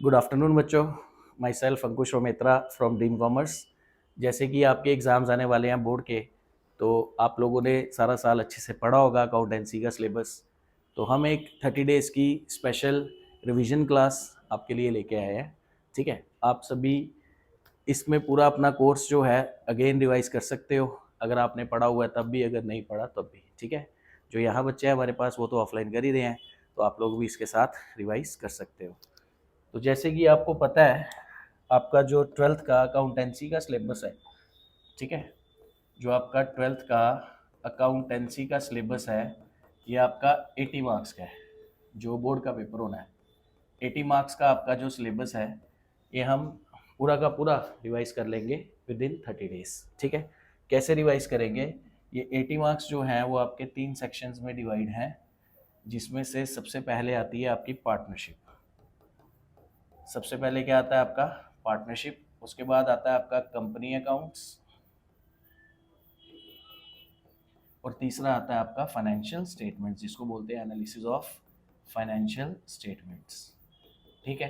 Good afternoon बच्चों। Myself Ankush Rometra from Dream Commerce. जैसे कि आपके एग्ज़ाम्स आने वाले हैं बोर्ड के, तो आप लोगों ने सारा साल अच्छे से पढ़ा होगा अकाउंटेंसी का सिलेबस। तो हम एक 30 डेज़ की स्पेशल रिवीजन क्लास आपके लिए लेके आए हैं। ठीक है, आप सभी इसमें पूरा अपना कोर्स जो है अगेन रिवाइज कर सकते हो, अगर आपने पढ़ा हुआ है तब भी, अगर नहीं पढ़ा तब भी। ठीक है, जो यहाँ बच्चे हैं हमारे पास वो तो ऑफलाइन कर ही रहे हैं, तो आप लोग भी इसके साथ रिवाइज कर सकते हो। तो जैसे कि आपको पता है, आपका जो 12th का अकाउंटेंसी का सिलेबस है, ठीक है, जो आपका 12th का अकाउंटेंसी का सिलेबस है, ये आपका 80 मार्क्स का है। जो बोर्ड का पेपर होना है, 80 मार्क्स का आपका जो सिलेबस है, ये हम पूरा का पूरा रिवाइज कर लेंगे विद इन 30 डेज। ठीक है, कैसे रिवाइज करेंगे? ये 80 मार्क्स जो हैं वो आपके 3 सेक्शंस में डिवाइड हैं, जिसमें से सबसे पहले आती है आपकी पार्टनरशिप। सबसे पहले क्या आता है आपका? पार्टनरशिप। उसके बाद आता है आपका कंपनी अकाउंट्स, और तीसरा आता है आपका फाइनेंशियल स्टेटमेंट्स, जिसको बोलते हैं एनालिसिस ऑफ फाइनेंशियल स्टेटमेंट्स। ठीक है,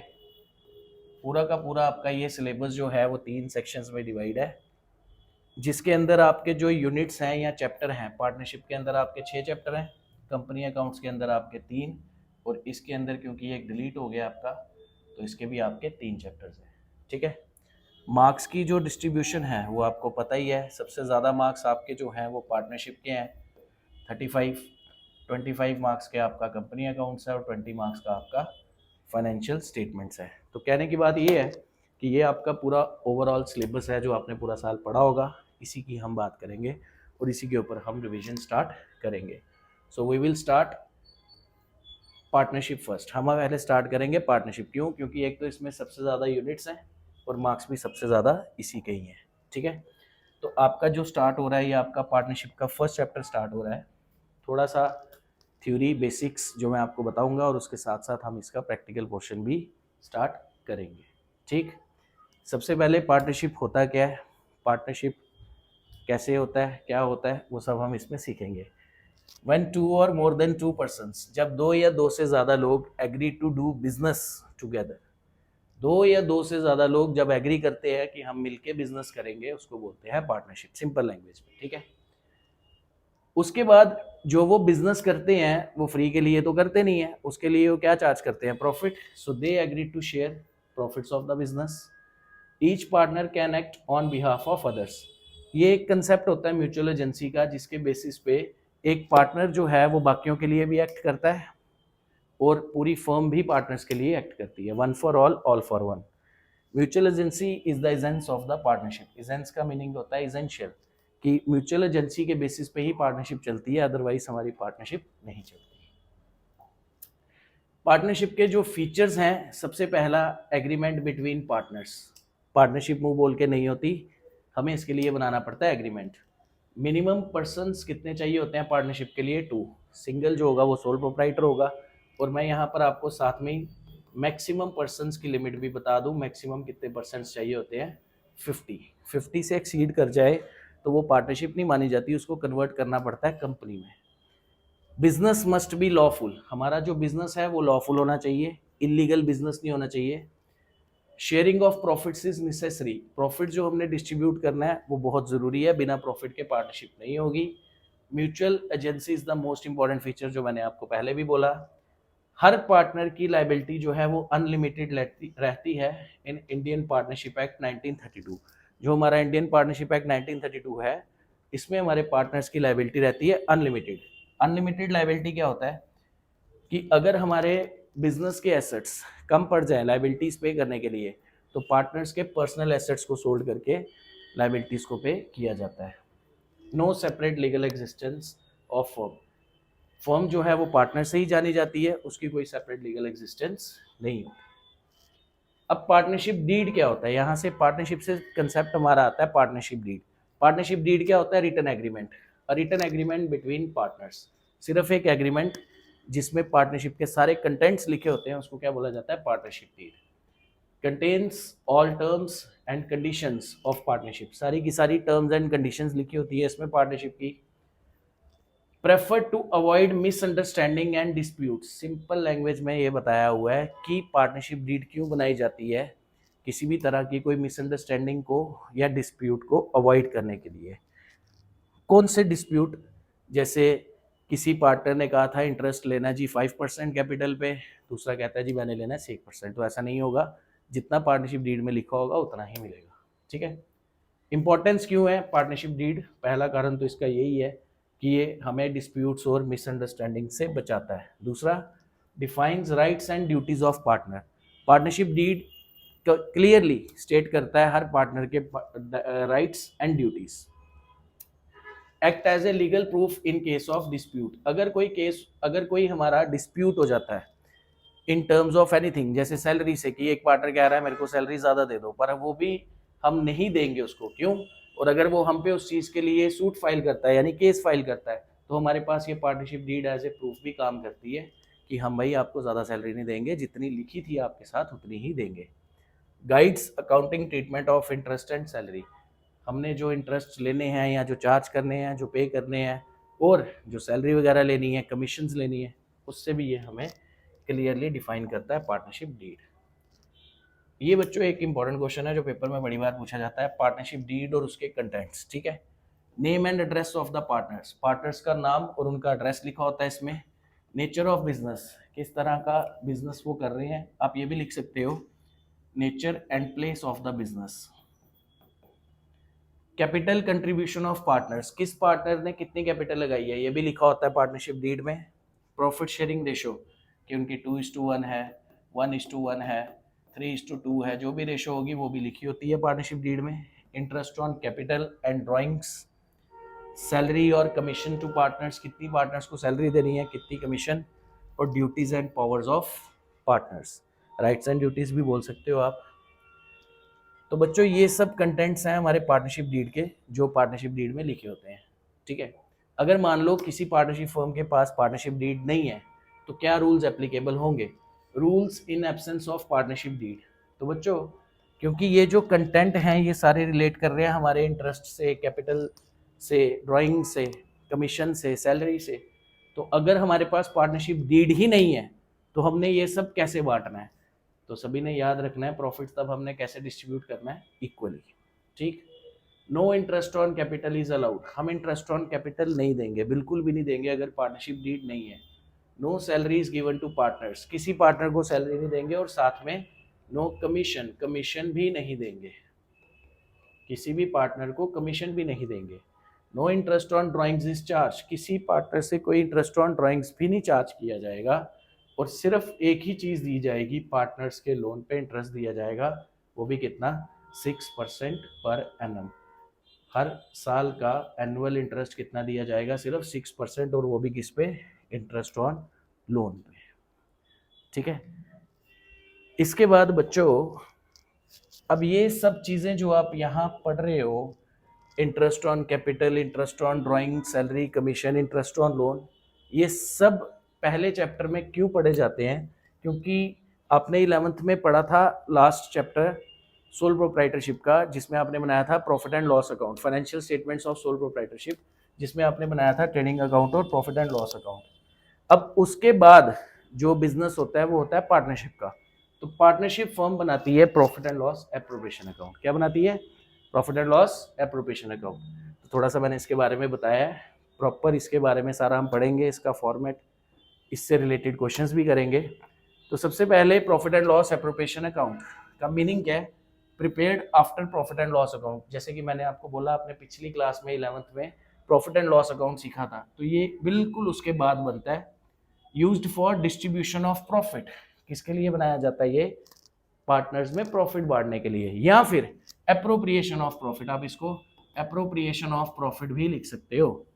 पूरा का पूरा आपका ये सिलेबस जो है वो 3 सेक्शंस में डिवाइड है, जिसके अंदर आपके जो यूनिट्स हैं या चैप्टर हैं, पार्टनरशिप के अंदर आपके 6 चैप्टर हैं, कंपनी अकाउंट्स के अंदर आपके 3, और इसके अंदर क्योंकि ये डिलीट हो गया आपका, तो इसके भी आपके 3 चैप्टर्स हैं। ठीक है, मार्क्स की जो डिस्ट्रीब्यूशन है वो आपको पता ही है। सबसे ज़्यादा मार्क्स आपके जो हैं वो पार्टनरशिप के हैं, 35। 25 मार्क्स के आपका कंपनी अकाउंट्स है, और 20 मार्क्स का आपका फाइनेंशियल स्टेटमेंट्स है। तो कहने की बात ये है कि ये आपका पूरा ओवरऑल सिलेबस है जो आपने पूरा साल पढ़ा होगा, इसी की हम बात करेंगे और इसी के ऊपर हम रिवीजन स्टार्ट करेंगे। So we will start partnership first. हम पहले स्टार्ट करेंगे पार्टनरशिप। क्यों? क्योंकि एक तो इसमें सबसे ज़्यादा यूनिट्स हैं और मार्क्स भी सबसे ज़्यादा इसी के ही हैं। ठीक है, तो आपका जो स्टार्ट हो रहा है, ये आपका पार्टनरशिप का फर्स्ट चैप्टर स्टार्ट हो रहा है। थोड़ा सा थ्योरी बेसिक्स जो मैं आपको बताऊंगा, और उसके साथ साथ हम इसका प्रैक्टिकल पोर्शन भी स्टार्ट करेंगे। ठीक, सबसे पहले पार्टनरशिप होता क्या है, पार्टनरशिप कैसे होता है, क्या होता है, वो सब हम इसमें सीखेंगे। When two or more than two persons, जब दो या दो से ज़्यादा लोग agree to do business together, दो या दो से ज़्यादा लोग जब एग्री करते हैं कि हम मिलके बिजनेस करेंगे, उसको बोलते हैं पार्टनरशिप, सिंपल लैंग्वेज में। ठीक है, उसके बाद जो वो बिजनेस करते हैं वो फ्री के लिए तो करते नहीं है, उसके लिए वो क्या चार्ज करते हैं? Profit. So they agree to share profits of the business. Each partner can act on behalf of others. ये एक कंसेप्ट होता है म्यूचुअल एजेंसी का, जिसके बेसिस पे एक पार्टनर जो है वो बाकियों के लिए भी एक्ट करता है, और पूरी फर्म भी पार्टनर्स के लिए एक्ट करती है। One for all for one. Mutual agency is the agency of the partnership. Agency का मीनिंग होता है एजेंशियल, कि म्यूचुअल एजेंसी के बेसिस पे ही पार्टनरशिप चलती है, अदरवाइज हमारी पार्टनरशिप नहीं चलती। पार्टनरशिप के जो फीचर्स हैं, सबसे पहला एग्रीमेंट बिटवीन पार्टनर्स। पार्टनरशिप मुंह बोल के नहीं होती, हमें इसके लिए बनाना पड़ता है एग्रीमेंट। मिनिमम पर्सन्स कितने चाहिए होते हैं पार्टनरशिप के लिए? 2। सिंगल जो होगा वो सोल प्रोप्राइटर होगा, और मैं यहाँ पर आपको साथ में मैक्सिमम पर्सन्स की लिमिट भी बता दूँ। मैक्सिमम कितने पर्सन्स चाहिए होते हैं? 50। 50 से एक्सीड कर जाए तो वो पार्टनरशिप नहीं मानी जाती, उसको कन्वर्ट करना पड़ता है कंपनी में। Business must be lawful. हमारा जो बिजनेस है वो लॉफुल होना चाहिए, इलीगल बिजनेस नहीं होना चाहिए। Sharing of profits is necessary. Profit जो हमने डिस्ट्रीब्यूट करना है वो बहुत ज़रूरी है, बिना प्रॉफिट के पार्टनरशिप नहीं होगी। Mutual agency is the most important feature, जो मैंने आपको पहले भी बोला। हर पार्टनर की लाइबिलिटी जो है वो अनलिमिटेड रहती है इन इंडियन पार्टनरशिप एक्ट 1932। जो हमारा इंडियन पार्टनरशिप एक्ट 1932 है, इसमें हमारे पार्टनर्स की लाइबिलिटी रहती है अनलिमिटेड। अनलिमिटेड लाइबिलिटी क्या होता है कि अगर हमारे बिजनेस के एसेट्स कम पड़ जाए लाइबिलिटीज पे करने के लिए, तो पार्टनर्स के पर्सनल एसेट्स को सोल्ड करके लाइबिलिटीज को पे किया जाता है। No separate legal existence of firm. Firm जो है वो पार्टनर से ही जानी जाती है, उसकी कोई सेपरेट लीगल एग्जिस्टेंस नहीं होती। अब पार्टनरशिप डीड क्या होता है? यहाँ से पार्टनरशिप से कंसेप्ट हमारा आता है पार्टनरशिप डीड। पार्टनरशिप डीड क्या होता है? Written agreement. A written agreement between partners. सिर्फ एक एग्रीमेंट जिसमें पार्टनरशिप के सारे कंटेंट्स लिखे होते हैं, उसको क्या बोला जाता है? Partnership deed. Contains all terms and conditions of partnership. सारी की सारी टर्म्स एंड कंडीशंस लिखी होती है इसमें पार्टनरशिप की। Prefer to avoid misunderstanding and dispute. Simple language में ये बताया हुआ है कि पार्टनरशिप डीड क्यों बनाई जाती है, किसी भी तरह की कोई मिसअंडरस्टैंडिंग को या डिस्प्यूट को अवॉइड करने के लिए। कौन से डिस्प्यूट? जैसे किसी पार्टनर ने कहा था इंटरेस्ट लेना जी 5% कैपिटल पे, दूसरा कहता है जी मैंने लेना है 6%, तो ऐसा नहीं होगा, जितना पार्टनरशिप डीड में लिखा होगा उतना ही मिलेगा। ठीक है। इंपॉर्टेंस क्यों है पार्टनरशिप डीड? पहला कारण तो इसका यही है कि ये हमें डिस्प्यूट्स और मिसअंडरस्टैंडिंग से बचाता है। दूसरा, defines rights and duties of partner. Partnership deed clearly state करता है हर पार्टनर के rights and duties. Act as a legal proof in case of dispute. अगर कोई हमारा डिस्प्यूट हो जाता है इन टर्म्स ऑफ एनीथिंग, जैसे सैलरी से, कि एक पार्टनर कह रहा है मेरे को सैलरी ज़्यादा दे दो, पर वो भी हम नहीं देंगे उसको, क्यों? और अगर वो हम पे उस चीज़ के लिए सूट फाइल करता है यानी केस फाइल करता है, तो हमारे पास ये partnership deed as a proof भी काम करती है कि हम भाई आपको ज़्यादा सैलरी नहीं देंगे, जितनी लिखी थी आपके साथ उतनी ही देंगे। Guides accounting treatment of interest and salary. हमने जो इंटरेस्ट लेने हैं या जो चार्ज करने हैं, जो पे करने हैं, और जो सैलरी वगैरह लेनी है, कमीशंस लेनी है, उससे भी ये हमें क्लियरली डिफाइन करता है पार्टनरशिप डीड। ये बच्चों एक इंपॉर्टेंट क्वेश्चन है जो पेपर में बड़ी बार पूछा जाता है, पार्टनरशिप डीड और उसके कंटेंट्स। ठीक है। Name and address of the partners. Partners का नाम और उनका एड्रेस लिखा होता है इसमें। नेचर ऑफ बिजनेस, किस तरह का बिजनेस वो कर रहे हैं, आप ये भी लिख सकते हो, nature and place of the business. Capital contribution of partners, किस पार्टनर ने कितनी कैपिटल लगाई है, ये भी लिखा होता है पार्टनरशिप डीड में। प्रॉफिट शेयरिंग रेशो, कि उनकी 2:1 है, 1:1 है, 3:2 है, जो भी रेशो होगी वो भी लिखी होती है पार्टनरशिप डीड में। Interest on capital and drawings. Salary और कमीशन टू पार्टनर्स, कितनी पार्टनर्स को सैलरी देनी है, कितनी कमीशन। और duties and powers of partners, rights and duties भी बोल सकते हो आप। तो बच्चों ये सब कंटेंट्स हैं हमारे पार्टनरशिप डीड के, जो पार्टनरशिप डीड में लिखे होते हैं। ठीक है। अगर मान लो किसी पार्टनरशिप फर्म के पास पार्टनरशिप डीड नहीं है, तो क्या रूल्स एप्लीकेबल होंगे? Rules in absence of partnership deed. तो बच्चों क्योंकि ये जो कंटेंट हैं ये सारे रिलेट कर रहे हैं हमारे इंटरेस्ट से, कैपिटल से, ड्राइंग से, कमीशन से, सैलरी से, तो अगर हमारे पास पार्टनरशिप डीड ही नहीं है तो हमने ये सब कैसे बांटना है? तो सभी ने याद रखना है, प्रॉफिट तब हमने कैसे डिस्ट्रीब्यूट करना है, इक्वली। ठीक। No interest on capital is allowed. हम इंटरेस्ट ऑन कैपिटल नहीं देंगे, बिल्कुल भी नहीं देंगे अगर पार्टनरशिप डीड नहीं है। No salary is given to partners, किसी पार्टनर को सैलरी नहीं देंगे। और साथ में नो कमीशन, कमीशन भी नहीं देंगे, किसी भी पार्टनर को कमीशन भी नहीं देंगे। No interest on drawings is charge, किसी पार्टनर से कोई इंटरेस्ट ऑन ड्राइंग्स भी नहीं चार्ज किया जाएगा। और सिर्फ एक ही चीज़ दी जाएगी, पार्टनर्स के लोन पे इंटरेस्ट दिया जाएगा, वो भी कितना, 6% पर एनम। हर साल का एनुअल इंटरेस्ट कितना दिया जाएगा, सिर्फ 6%, और वो भी किस पे, इंटरेस्ट ऑन लोन पे। ठीक है। इसके बाद बच्चों अब ये सब चीज़ें जो आप यहाँ पढ़ रहे हो, interest on capital, interest on drawing, salary, commission, interest on loan, ये सब पहले चैप्टर में क्यों पढ़े जाते हैं? क्योंकि आपने 11th में पढ़ा था लास्ट चैप्टर सोल प्रोप्राइटरशिप का, जिसमें आपने बनाया था profit and loss account, financial statements of sole proprietorship, जिसमें आपने बनाया था ट्रेडिंग अकाउंट और प्रॉफिट एंड लॉस अकाउंट। अब उसके बाद जो बिजनेस होता है वो होता है पार्टनरशिप का। तो पार्टनरशिप फर्म बनाती है profit and loss appropriation account. क्या बनाती है? Profit and loss appropriation account. तो थोड़ा सा मैंने इसके बारे में बताया है, प्रॉपर इसके बारे में सारा हम पढ़ेंगे, इसका फॉर्मेट, इससे रिलेटेड क्वेश्चंस भी करेंगे। तो सबसे पहले profit and loss appropriation account का मीनिंग क्या है? Prepared after profit and loss account. जैसे कि मैंने आपको बोला, आपने पिछली क्लास में 11th में प्रॉफिट एंड लॉस अकाउंट सीखा था, तो ये बिल्कुल उसके बाद बनता है। Used for distribution of profit, किसके लिए बनाया जाता है ये? पार्टनर्स में प्रॉफिट बांटने के लिए। या फिर एप्रोप्रिएशन ऑफ प्रॉफिट, आप इसको एप्रोप्रिएशन ऑफ प्रॉफिट भी लिख सकते हो।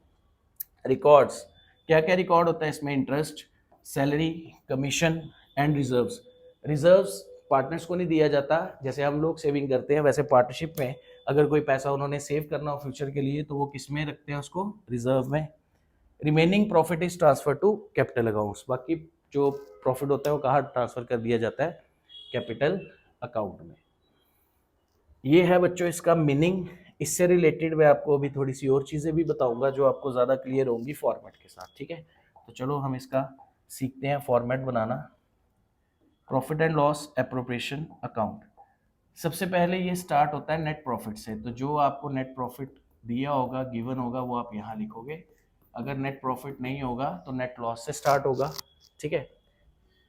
रिकॉर्ड्स, क्या क्या रिकॉर्ड होता है इसमें? Interest, salary, commission and reserves. Reserves partners को नहीं दिया जाता, जैसे हम लोग सेविंग करते हैं वैसे पार्टनरशिप में अगर कोई पैसा उन्होंने सेव करना हो फ्यूचर के लिए तो वो किस में रखते हैं? उसको रिजर्व में। Remaining profit is transfer to capital accounts, बाकी जो प्रॉफिट होता है वो कहाँ ट्रांसफर कर दिया जाता है? कैपिटल अकाउंट में। ये है बच्चों इसका मीनिंग इससे रिलेटेड मैं आपको अभी थोड़ी सी और चीज़ें भी बताऊंगा जो आपको ज़्यादा क्लियर होंगी फॉर्मेट के साथ, ठीक है। तो चलो हम इसका सीखते हैं format banana. Profit and loss appropriation account, सबसे पहले ये स्टार्ट होता है नेट प्रॉफिट से। तो जो आपको नेट प्रॉफिट दिया होगा, गिवन होगा, वो आप यहाँ लिखोगे। अगर नेट प्रॉफिट नहीं होगा तो नेट लॉस से स्टार्ट होगा, ठीक है।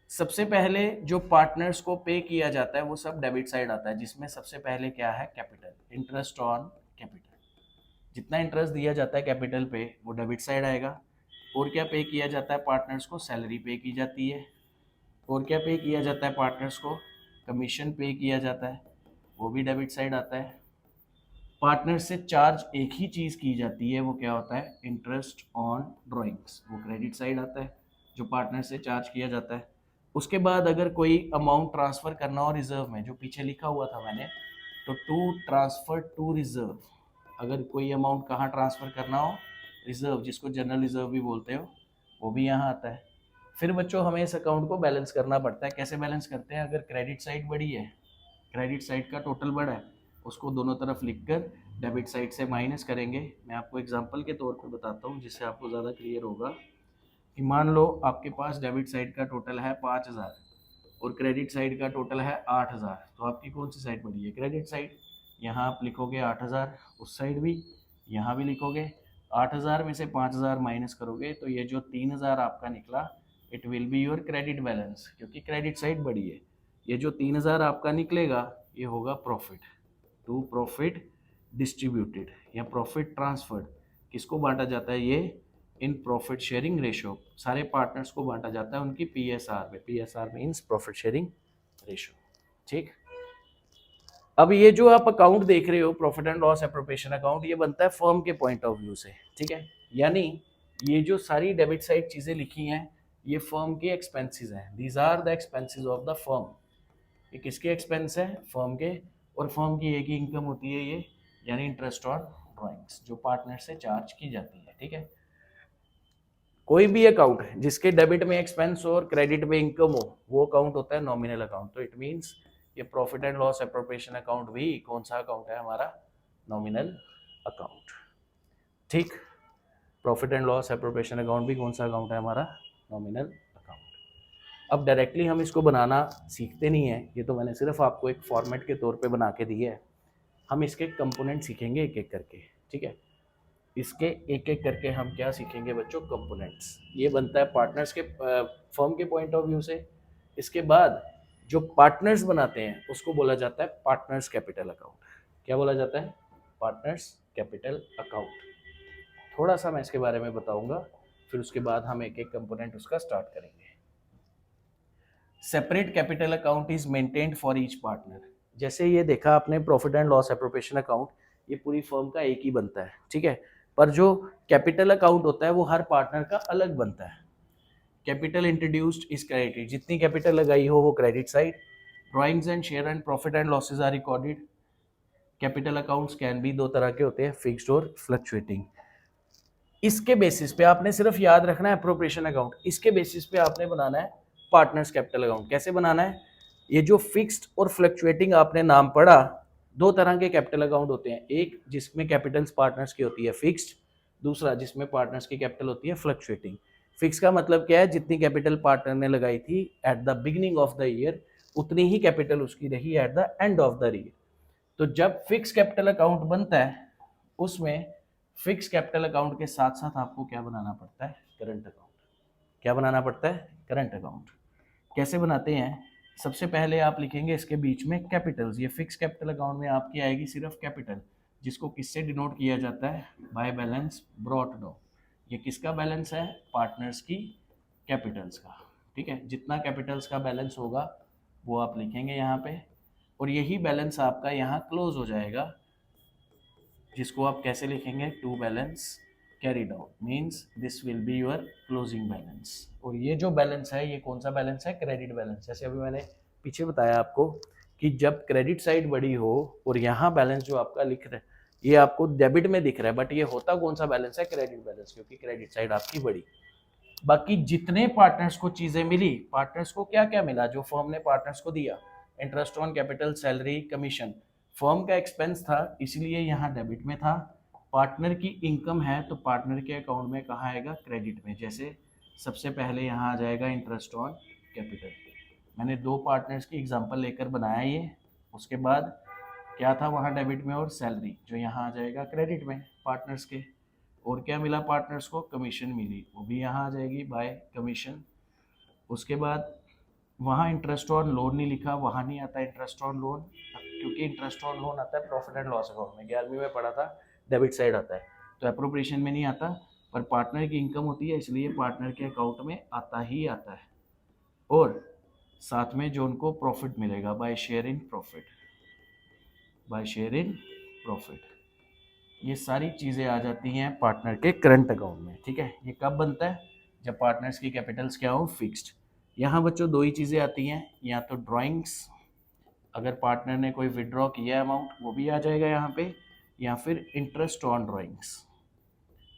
सबसे पहले जो पार्टनर्स को पे किया जाता है वो सब डेबिट साइड आता है, जिसमें सबसे पहले क्या है, कैपिटल, इंटरेस्ट ऑन कैपिटल। जितना इंटरेस्ट दिया जाता है कैपिटल पे वो डेबिट साइड आएगा। और क्या पे किया जाता है पार्टनर्स को, सैलरी पे की जाती है। और क्या पे किया जाता है पार्टनर्स को, कमीशन पे किया जाता है, वो भी डेबिट साइड आता है। पार्टनर से चार्ज एक ही चीज़ की जाती है, वो क्या होता है, इंटरेस्ट ऑन ड्राइंग्स, वो क्रेडिट साइड आता है जो पार्टनर से चार्ज किया जाता है। उसके बाद अगर कोई अमाउंट ट्रांसफ़र करना हो रिजर्व में, जो पीछे लिखा हुआ था मैंने, तो टू ट्रांसफ़र टू रिजर्व, अगर कोई अमाउंट कहाँ ट्रांसफ़र करना हो, रिजर्व, जिसको जनरल रिजर्व भी बोलते हो, वो भी यहाँ आता है। फिर बच्चों हमें इस अकाउंट को बैलेंस करना पड़ता है। कैसे बैलेंस करते हैं, अगर क्रेडिट साइड बड़ी है, क्रेडिट साइड का टोटल बड़ा है, उसको दोनों तरफ लिखकर डेबिट साइड से माइनस करेंगे। मैं आपको एग्जांपल के तौर पे बताता हूँ जिससे आपको ज़्यादा क्लियर होगा। कि मान लो आपके पास डेबिट साइड का टोटल है 5000 और क्रेडिट साइड का टोटल है 8000, तो आपकी कौन सी साइड बड़ी है, क्रेडिट साइड। यहाँ आप लिखोगे 8000, उस साइड भी, यहाँ भी लिखोगे 8000 में से 5000 माइनस करोगे तो ये जो 3000 आपका निकला, it will be your credit balance, क्योंकि क्रेडिट साइड बड़ी है। ये जो 3000 आपका निकलेगा ये होगा प्रॉफिट, टू प्रॉफिट डिस्ट्रीब्यूटेड या प्रॉफिट ट्रांसफर्ड। किसको बांटा जाता है ये, इन प्रॉफिट शेयरिंग रेशो, सारे पार्टनर्स को बांटा जाता है उनकी पीएसआर में। PSR means profit sharing ratio, ठीक। अब ये जो आप अकाउंट देख रहे हो, profit and loss appropriation account, ये बनता है फर्म के पॉइंट ऑफ व्यू से, ठीक है। यानी ये जो सारी डेबिट साइड चीजें लिखी हैं ये फर्म के एक्सपेंसेस हैं, these are the expenses of the firm. ये किसके एक्सपेंस है, फर्म के। और फर्म की एक ही इनकम होती है ये, यानी इंटरेस्ट ऑन ड्राइंग्स, जो पार्टनर से चार्ज की जाती है, ठीक है। कोई भी अकाउंट जिसके डेबिट में एक्सपेंस और क्रेडिट में इनकम हो, वो अकाउंट होता है नॉमिनल अकाउंट। तो इट मींस ये profit and loss appropriation account भी कौन सा अकाउंट है हमारा, नॉमिनल अकाउंट, ठीक। Profit and loss appropriation account भी कौन सा अकाउंट है हमारा, नॉमिनल अकाउंट। अब डायरेक्टली हम इसको बनाना सीखते नहीं है, ये तो मैंने सिर्फ आपको एक फॉर्मेट के तौर पे बना के दी है। हम इसके कंपोनेंट सीखेंगे एक एक करके, ठीक है। इसके एक एक करके हम क्या सीखेंगे बच्चों, कंपोनेंट्स। ये बनता है पार्टनर्स के फर्म के पॉइंट ऑफ व्यू से। इसके बाद जो पार्टनर्स बनाते हैं उसको बोला जाता है पार्टनर्स कैपिटल अकाउंट। क्या बोला जाता है, पार्टनर्स कैपिटल अकाउंट। थोड़ा सा मैं इसके बारे में बताऊंगा, फिर उसके बाद हम एक एक कंपोनेंट उसका स्टार्ट करेंगे। Separate capital account is maintained for each partner. जैसे ये देखा आपने profit and loss appropriation account, ये पूरी फर्म का एक ही बनता है, ठीक है। पर जो कैपिटल अकाउंट होता है वो हर पार्टनर का अलग बनता है। कैपिटल इंट्रोड्यूस्ड इज क्रेडिट, जितनी कैपिटल लगाई हो वो credit side. Drawings and share and profit and losses are recorded. Capital accounts can भी दो तरह के होते हैं, फिक्स्ड और फ्लक्चुएटिंग। इसके बेसिस पे आपने सिर्फ याद रखना है एप्रोप्रिएशन अकाउंट, इसके बेसिस पे आपने बनाना है पार्टनर्स कैपिटल अकाउंट। कैसे बनाना है, ये जो फिक्स्ड और फ्लक्चुएटिंग आपने नाम पढ़ा, दो तरह के कैपिटल अकाउंट होते हैं, एक जिसमें कैपिटल्स पार्टनर्स की होती है फिक्स्ड, दूसरा जिसमें पार्टनर्स की कैपिटल होती है फ्लक्चुएटिंग। फिक्स का मतलब क्या है, जितनी कैपिटल पार्टनर ने लगाई थी at the beginning of the year उतनी ही कैपिटल उसकी रही at the end of the year. तो जब फिक्स कैपिटल अकाउंट बनता है उसमें फिक्स कैपिटल अकाउंट के साथ साथ आपको क्या बनाना पड़ता है, करंट अकाउंट। क्या बनाना पड़ता है, करंट अकाउंट। कैसे बनाते हैं, सबसे पहले आप लिखेंगे इसके बीच में कैपिटल्स। ये फिक्स कैपिटल अकाउंट में आपकी आएगी सिर्फ कैपिटल, जिसको किससे डिनोट किया जाता है, बाय बैलेंस ब्रॉट डाउन। ये किसका बैलेंस है, पार्टनर्स की कैपिटल्स का, ठीक है। जितना कैपिटल्स का बैलेंस होगा वो आप लिखेंगे यहाँ पे, और यही बैलेंस आपका यहाँ क्लोज हो जाएगा, जिसको आप कैसे लिखेंगे, to balance carried out, means this will be your closing balance. और ये जो बैलेंस है ये कौन सा बैलेंस है, क्रेडिट बैलेंस। जैसे अभी मैंने पीछे बताया आपको कि जब क्रेडिट साइड बड़ी हो और यहाँ बैलेंस जो आपका लिख रहा है ये आपको डेबिट में दिख रहा है, बट ये होता कौन सा बैलेंस है, क्रेडिट बैलेंस, क्योंकि क्रेडिट साइड आपकी बड़ी। बाकी जितने पार्टनर्स को चीजें मिली, पार्टनर्स को क्या क्या मिला जो फर्म ने पार्टनर्स को दिया, interest on capital, salary, commission. Firm का एक्सपेंस था इसलिए यहाँ डेबिट में था, पार्टनर की इनकम है तो पार्टनर के अकाउंट में कहाँ आएगा, क्रेडिट में। जैसे सबसे पहले यहाँ आ जाएगा इंटरेस्ट ऑन कैपिटल। मैंने 2 पार्टनर्स की एग्जांपल लेकर बनाया ये। उसके बाद क्या था वहाँ डेबिट में, और सैलरी जो यहाँ आ जाएगा क्रेडिट में पार्टनर्स के। और क्या मिला पार्टनर्स को, कमीशन मिली, वो भी यहाँ आ जाएगी बाय कमीशन। उसके बाद वहाँ इंटरेस्ट ऑन लोन नहीं लिखा, वहाँ नहीं आता इंटरेस्ट ऑन लोन, क्योंकि इंटरेस्ट ऑन लोन आता है प्रॉफिट एंड लॉस अकाउंट में, 11वीं में पढ़ा था, डेबिट साइड आता है, तो अप्रोप्रिएशन में नहीं आता। पर पार्टनर की इनकम होती है इसलिए पार्टनर के अकाउंट में आता ही आता है। और साथ में जो उनको प्रॉफिट मिलेगा by share in profit, by share in profit, ये सारी चीज़ें आ जाती हैं पार्टनर के करंट अकाउंट में। ठीक है, ये कब बनता है, जब पार्टनर्स की कैपिटल्स क्या हो, फिक्स्ड। यहाँ बच्चों 2 ही चीज़ें आती हैं, या तो ड्राइंग्स, अगर पार्टनर ने कोई विड्रॉ किया अमाउंट वो भी आ जाएगा यहाँ पे, या फिर इंटरेस्ट ऑन ड्राइंग्स।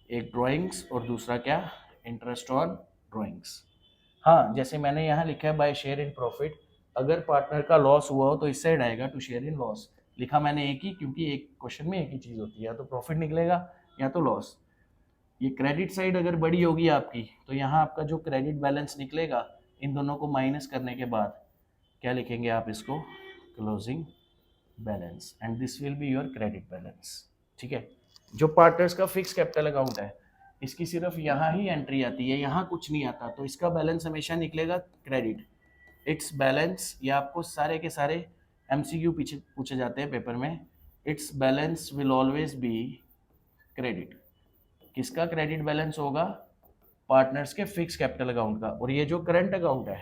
एक ड्राइंग्स और दूसरा क्या, इंटरेस्ट ऑन ड्राइंग्स। हाँ, जैसे मैंने यहाँ लिखा है बाय शेयर इन प्रॉफिट, अगर पार्टनर का लॉस हुआ हो तो इस साइड आएगा टू शेयर इन लॉस। लिखा मैंने एक ही, क्योंकि एक क्वेश्चन में एक ही चीज़ होती है, या तो प्रॉफिट निकलेगा या तो लॉस। ये क्रेडिट साइड अगर बड़ी होगी आपकी तो यहाँ आपका जो क्रेडिट बैलेंस निकलेगा, इन दोनों को माइनस करने के बाद क्या लिखेंगे आप इसको, closing balance, and this will be your credit balance. ठीक है, जो पार्टनर्स का फिक्स कैपिटल अकाउंट है इसकी सिर्फ यहाँ ही एंट्री आती है, यहाँ कुछ नहीं आता, तो इसका बैलेंस हमेशा निकलेगा क्रेडिट। इट्स बैलेंस, ये आपको सारे के सारे एमसीक्यू पीछे पूछे जाते हैं पेपर में, it's balance will always be credit. किसका क्रेडिट बैलेंस होगा, पार्टनर्स के फिक्स कैपिटल अकाउंट का। और ये जो करंट अकाउंट है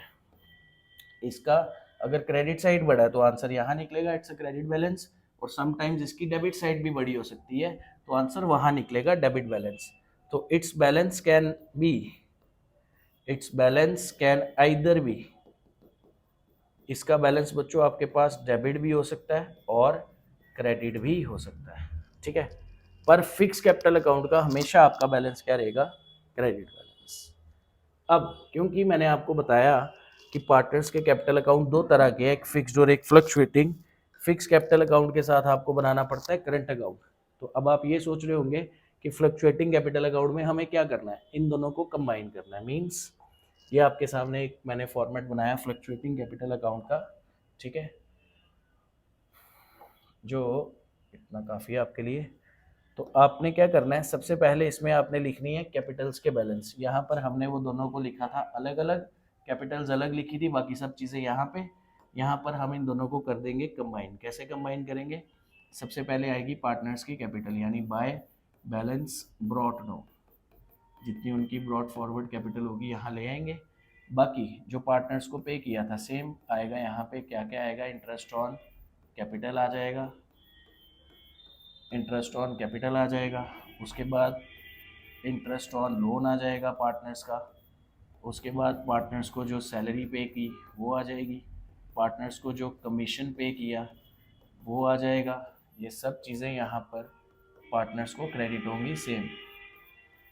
इसका अगर क्रेडिट साइड बढ़ा है तो आंसर यहाँ निकलेगा, इट्स अ क्रेडिट बैलेंस। और समटाइम्स इसकी डेबिट साइड भी बड़ी हो सकती है तो आंसर वहाँ निकलेगा डेबिट बैलेंस। तो it's balance can be, it's balance can either be, इसका बैलेंस बच्चों आपके पास डेबिट भी हो सकता है और क्रेडिट भी हो सकता है। ठीक है, पर फिक्स कैपिटल अकाउंट का हमेशा आपका बैलेंस क्या रहेगा, क्रेडिट बैलेंस। अब क्योंकि मैंने आपको बताया कि पार्टनर्स के कैपिटल अकाउंट 2 तरह के हैं, एक फिक्स्ड और एक फ्लक्चुएटिंग। फिक्स कैपिटल अकाउंट के साथ आपको बनाना पड़ता है करंट अकाउंट। तो अब आप ये सोच रहे होंगे कि फ्लक्चुएटिंग कैपिटल अकाउंट में हमें क्या करना है, इन दोनों को कंबाइन करना है। मीन्स ये आपके सामने एक मैंने फॉर्मेट बनाया फ्लक्चुएटिंग कैपिटल अकाउंट का। ठीक है, जो इतना काफ़ी है आपके लिए। तो आपने क्या करना है, सबसे पहले इसमें आपने लिखनी है कैपिटल्स के बैलेंस। यहाँ पर हमने वो दोनों को लिखा था अलग अलग, कैपिटल्स अलग लिखी थी, बाकी सब चीज़ें यहाँ पे। यहाँ पर हम इन दोनों को कर देंगे कंबाइन। कैसे कंबाइन करेंगे, सबसे पहले आएगी पार्टनर्स की कैपिटल, यानी बाय बैलेंस ब्रॉट नो, जितनी उनकी ब्रॉट फॉरवर्ड कैपिटल होगी यहाँ ले आएंगे। बाकी जो पार्टनर्स को पे किया था सेम आएगा यहाँ पे, क्या क्या आएगा, इंटरेस्ट ऑन कैपिटल आ जाएगा, इंटरेस्ट ऑन कैपिटल आ जाएगा। उसके बाद इंटरेस्ट ऑन लोन आ जाएगा पार्टनर्स का। उसके बाद पार्टनर्स को जो सैलरी पे की वो आ जाएगी, पार्टनर्स को जो कमीशन पे किया वो आ जाएगा। ये सब चीज़ें यहाँ पर पार्टनर्स को क्रेडिट होंगी सेम।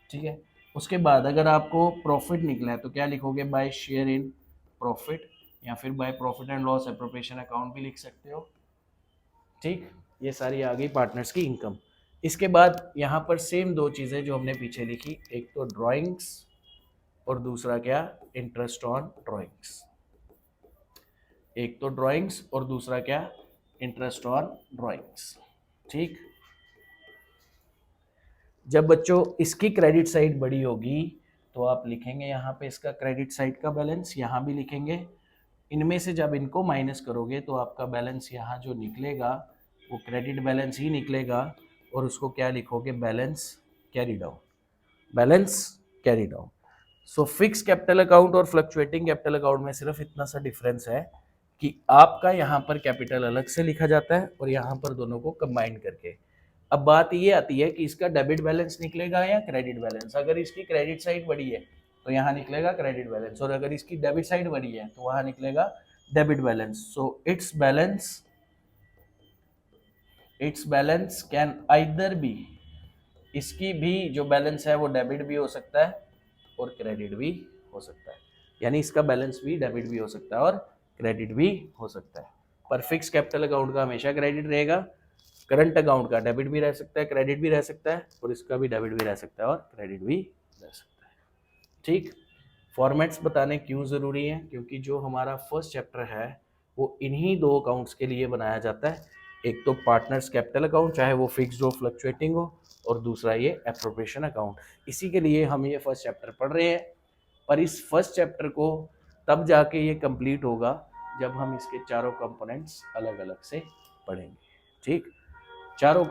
ठीक है, उसके बाद अगर आपको प्रॉफिट निकला है तो क्या लिखोगे, बाय शेयर इन प्रॉफिट, या फिर by profit and loss appropriation account भी लिख सकते हो। ठीक, ये सारी आ गई पार्टनर्स की इनकम। इसके बाद यहाँ पर सेम 2 चीज़ें जो हमने पीछे लिखी, एक तो ड्राइंग्स और दूसरा क्या, इंटरेस्ट ऑन ड्राइंग्स। एक तो ड्राइंग्स और दूसरा क्या, इंटरेस्ट ऑन ड्राइंग्स। ठीक, जब बच्चों इसकी क्रेडिट साइड बड़ी होगी तो आप लिखेंगे यहाँ पे इसका क्रेडिट साइड का बैलेंस, यहाँ भी लिखेंगे। इनमें से जब इनको माइनस करोगे तो आपका बैलेंस यहाँ जो निकलेगा वो क्रेडिट बैलेंस ही निकलेगा, और उसको क्या लिखोगे, balance carry down, balance carry down. So fix capital account और फ्लक्चुएटिंग कैपिटल अकाउंट में सिर्फ इतना सा डिफरेंस है कि आपका यहाँ पर कैपिटल अलग से लिखा जाता है और यहाँ पर दोनों को कंबाइन करके। अब बात ये आती है कि इसका डेबिट बैलेंस निकलेगा या क्रेडिट बैलेंस। अगर इसकी क्रेडिट साइड बड़ी है तो यहाँ निकलेगा क्रेडिट बैलेंस, और अगर इसकी डेबिट साइड बड़ी है तो वहाँ निकलेगा debit balance. So it's balance can either be, इसकी भी जो बैलेंस है वो डेबिट भी हो सकता है और क्रेडिट भी हो सकता है, यानी इसका बैलेंस भी डेबिट भी हो सकता है और क्रेडिट भी हो सकता है। पर फिक्स कैपिटल अकाउंट का हमेशा क्रेडिट रहेगा, करंट अकाउंट का डेबिट भी रह सकता है, क्रेडिट भी रह सकता है, और इसका भी डेबिट भी रह सकता है और क्रेडिट भी रह सकता है। ठीक, फॉर्मेट्स बताने क्यों ज़रूरी है, क्योंकि जो हमारा फर्स्ट चैप्टर है वो इन्हीं दो अकाउंट्स के लिए बनाया जाता है। एक तो पार्टनर्स कैपिटल अकाउंट, चाहे वो फिक्स्ड हो फ्लक्चुएटिंग हो, और दूसरा ये एप्रोप्रिएशन अकाउंट। इसी के लिए हम ये फर्स्ट चैप्टर पढ़ रहे हैं, पर इस फर्स्ट चैप्टर को तब जाके ये कंप्लीट होगा जब हम इसके चारों कंपोनेंट्स अलग अलग से पढ़ेंगे। ठीक, चारों